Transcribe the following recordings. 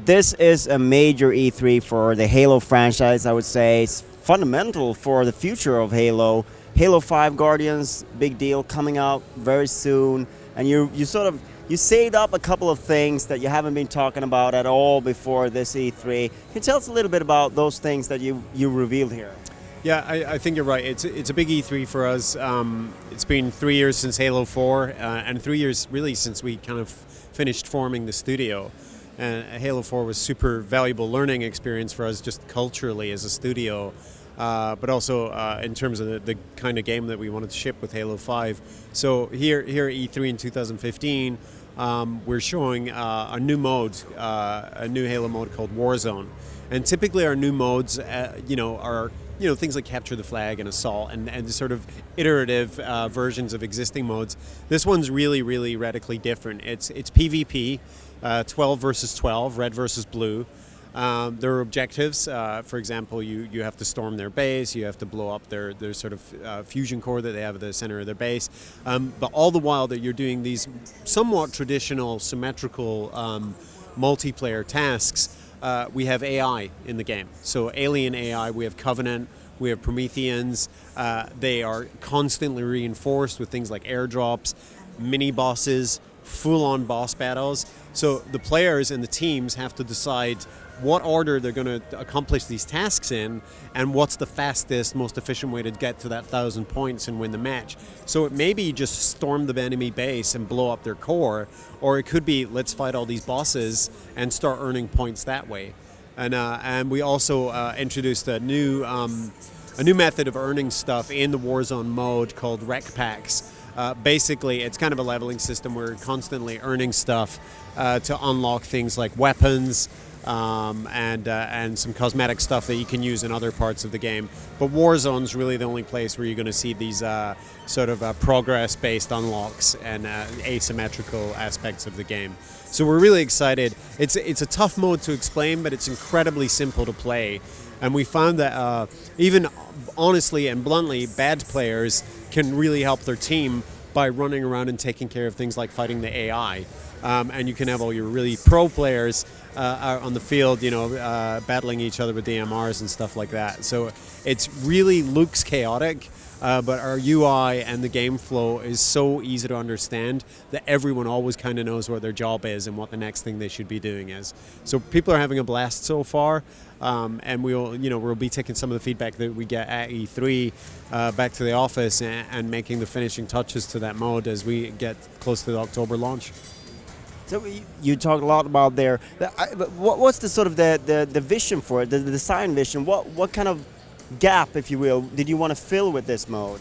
this is a major E3 for the Halo franchise, I would say. It's fundamental for the future of Halo. Halo 5 Guardians, big deal, coming out very soon. And you saved up a couple of things that you haven't been talking about at all before this E3. Can you tell us a little bit about those things that you revealed here? Yeah, I think you're right. It's a big E3 for us. It's been 3 years since Halo 4, and 3 years really since we kind of finished forming the studio. Halo 4 was super valuable learning experience for us just culturally as a studio, but also in terms of the kind of game that we wanted to ship with Halo 5. So here at E3 in 2015, we're showing a new mode, a new Halo mode called Warzone. And typically our new modes, are things like Capture the Flag and Assault and the sort of iterative versions of existing modes. This one's really, really radically different. It's PvP, 12 versus 12, red versus blue. There are objectives. For example, you have to storm their base, you have to blow up their sort of fusion core that they have at the center of their base. But all the while that you're doing these somewhat traditional, symmetrical multiplayer tasks, we have AI in the game. So alien AI, we have Covenant, we have Prometheans. They are constantly reinforced with things like airdrops, mini bosses, full-on boss battles. So the players and the teams have to decide what order they're going to accomplish these tasks in and what's the fastest, most efficient way to get to that 1,000 points and win the match. So it may be just storm the enemy base and blow up their core, or it could be let's fight all these bosses and start earning points that way. And we also introduced a new method of earning stuff in the Warzone mode called Rec Packs. Basically, it's kind of a leveling system where we're constantly earning stuff to unlock things like weapons, and some cosmetic stuff that you can use in other parts of the game. But Warzone's really the only place where you're going to see these sort of progress-based unlocks and asymmetrical aspects of the game. So we're really excited. It's a tough mode to explain, but it's incredibly simple to play. And we found that even honestly and bluntly, bad players can really help their team by running around and taking care of things like fighting the AI. And you can have all your really pro players out on the field, battling each other with DMRs and stuff like that. So it really looks chaotic, but our UI and the game flow is so easy to understand that everyone always kind of knows what their job is and what the next thing they should be doing is. So people are having a blast so far, and we'll be taking some of the feedback that we get at E3 back to the office and making the finishing touches to that mode as we get close to the October launch. So you talked a lot about there. What's the sort of the vision for it, the design vision? What kind of gap, if you will, did you want to fill with this mode?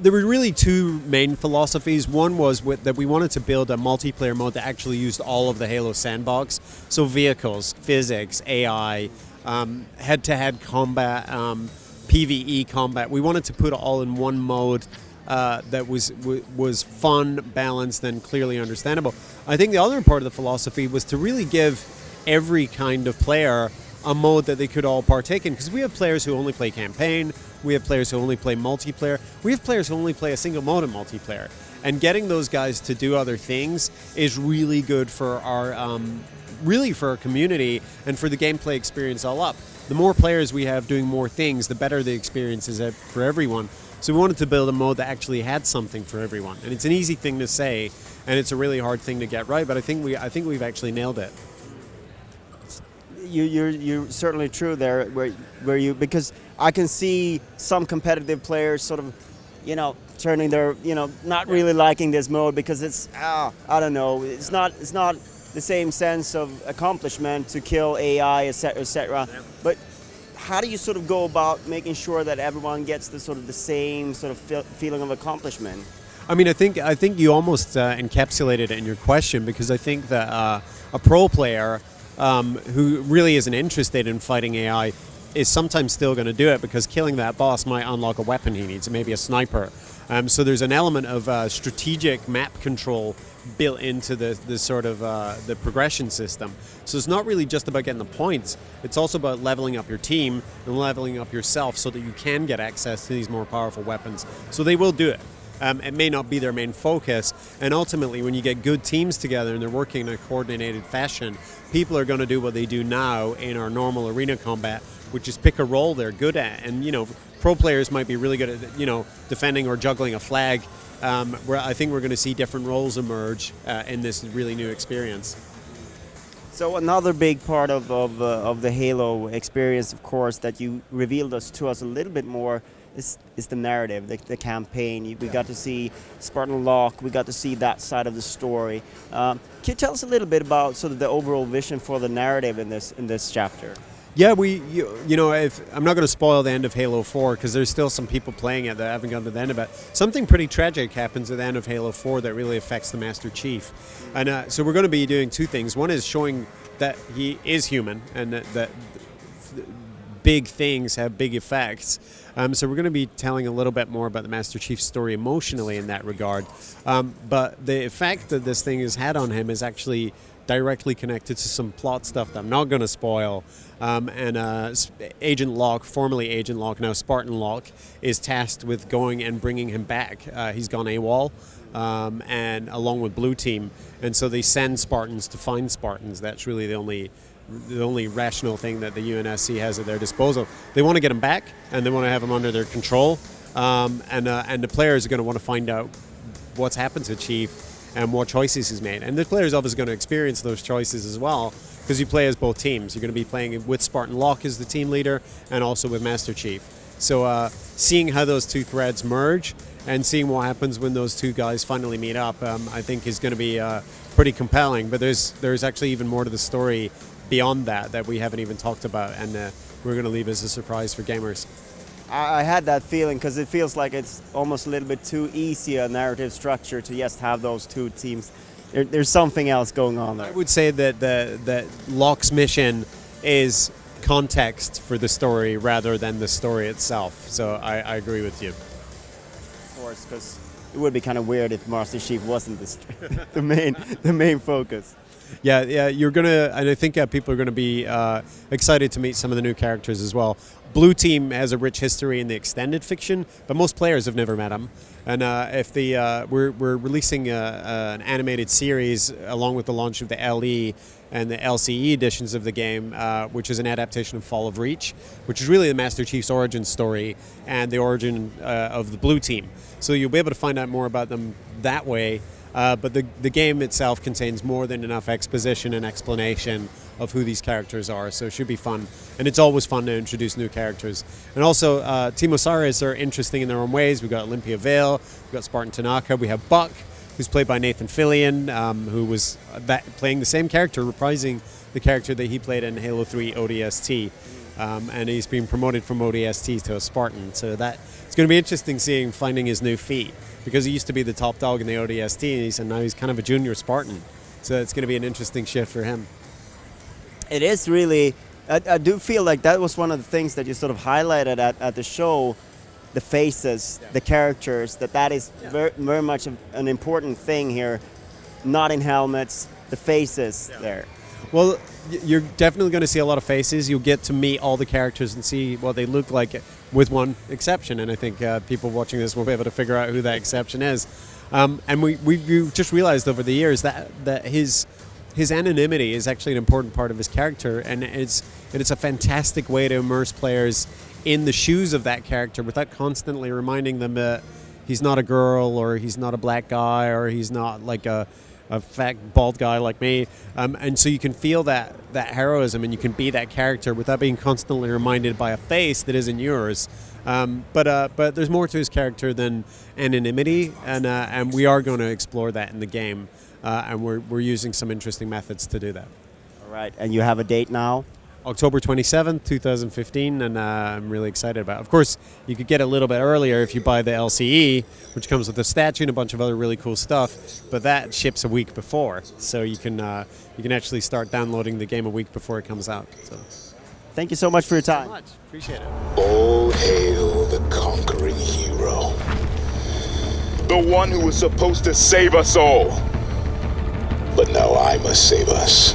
There were really two main philosophies. One was that we wanted to build a multiplayer mode that actually used all of the Halo sandbox. So vehicles, physics, AI, head-to-head combat, PvE combat. We wanted to put it all in one mode that was fun, balanced, and clearly understandable. I think the other part of the philosophy was to really give every kind of player a mode that they could all partake in, because we have players who only play campaign, we have players who only play multiplayer, we have players who only play a single mode in multiplayer, and getting those guys to do other things is really good for our for our community and for the gameplay experience all up. The more players we have doing more things, the better the experience is for everyone. So we wanted to build a mode that actually had something for everyone, and it's an easy thing to say, and it's a really hard thing to get right. But I think we've actually nailed it. You're certainly true there, where you, because I can see some competitive players sort of, turning their, not really liking this mode because it's I don't know, it's not the same sense of accomplishment to kill AI, etc., etc. Yeah. But how do you sort of go about making sure that everyone gets the same sort of feeling of accomplishment? I mean, I think you almost encapsulated it in your question, because I think that a pro player who really isn't interested in fighting AI is sometimes still going to do it because killing that boss might unlock a weapon he needs, maybe a sniper. So there's an element of strategic map control built into the sort of the progression system. So it's not really just about getting the points, it's also about leveling up your team and leveling up yourself so that you can get access to these more powerful weapons. So they will do it. It may not be their main focus, and ultimately when you get good teams together and they're working in a coordinated fashion, people are going to do what they do now in our normal arena combat, which is pick a role they're good at. And pro players might be really good at defending or juggling a flag, where I think we're going to see different roles emerge in this really new experience. So another big part of the Halo experience, of course, that you revealed to us a little bit more is the narrative, the campaign. We got to see Spartan Locke, we got to see that side of the story. Can you tell us a little bit about sort of the overall vision for the narrative in this chapter? Yeah, I'm not going to spoil the end of Halo 4 because there's still some people playing it that haven't gotten to the end of it. Something pretty tragic happens at the end of Halo 4 that really affects the Master Chief. And so we're going to be doing two things. One is showing that he is human and that big things have big effects. So we're going to be telling a little bit more about the Master Chief's story emotionally in that regard. But the effect that this thing has had on him is actually directly connected to some plot stuff that I'm not going to spoil. Agent Locke, formerly Agent Locke, now Spartan Locke, is tasked with going and bringing him back. He's gone AWOL, and along with Blue Team, and so they send Spartans to find Spartans. That's really the only rational thing that the UNSC has at their disposal. They want to get him back, and they want to have him under their control, and the players are going to want to find out what's happened to Chief and what choices he's made. And the player's obviously going to experience those choices as well, because you play as both teams. You're going to be playing with Spartan Locke as the team leader and also with Master Chief. So seeing how those two threads merge and seeing what happens when those two guys finally meet up, I think is going to be pretty compelling. But there's actually even more to the story beyond that we haven't even talked about, and we're going to leave as a surprise for gamers. I had that feeling because it feels like it's almost a little bit too easy a narrative structure to just have those two teams. There's something else going on there. I would say that Locke's mission is context for the story rather than the story itself. So I agree with you. Of course, because it would be kind of weird if Master Chief wasn't the main focus. Yeah, and I think people are going to be excited to meet some of the new characters as well. Blue Team has a rich history in the extended fiction, but most players have never met him. And we're releasing an animated series along with the launch of the LE and the LCE editions of the game, which is an adaptation of Fall of Reach, which is really the Master Chief's origin story and the origin of the Blue Team. So you'll be able to find out more about them that way. But the game itself contains more than enough exposition and explanation of who these characters are, so it should be fun. And it's always fun to introduce new characters. And also, Team Osiris are interesting in their own ways. We've got Olympia Vale, we've got Spartan Tanaka, we have Buck, who's played by Nathan Fillion, who was playing the same character, reprising the character that he played in Halo 3 ODST. And he's been promoted from ODST to a Spartan, so it's going to be interesting finding his new feat, because he used to be the top dog in the ODST, and now he's kind of a junior Spartan. So it's going to be an interesting shift for him. It is really, I do feel like that was one of the things that you sort of highlighted at the show, the faces, the characters, that is very, very much an important thing here. Not in helmets, the faces there. Well, you're definitely going to see a lot of faces. You'll get to meet all the characters and see what they look like, with one exception. And I think people watching this will be able to figure out who that exception is. And we've just realized over the years that his anonymity is actually an important part of his character, and it's a fantastic way to immerse players in the shoes of that character without constantly reminding them that he's not a girl, or he's not a black guy, or he's not like a fat bald guy like me, and so you can feel that heroism, and you can be that character without being constantly reminded by a face that isn't yours. But there's more to his character than anonymity, and we are going to explore that in the game, and we're using some interesting methods to do that. All right, and you have a date now? October 27th, 2015, and I'm really excited about it. Of course, you could get it a little bit earlier if you buy the LCE, which comes with a statue and a bunch of other really cool stuff, but that ships a week before, so you can actually start downloading the game a week before it comes out. So, thank you so much for your time. Thank you so much. Appreciate it. All hail the conquering hero. The one who was supposed to save us all. But now I must save us.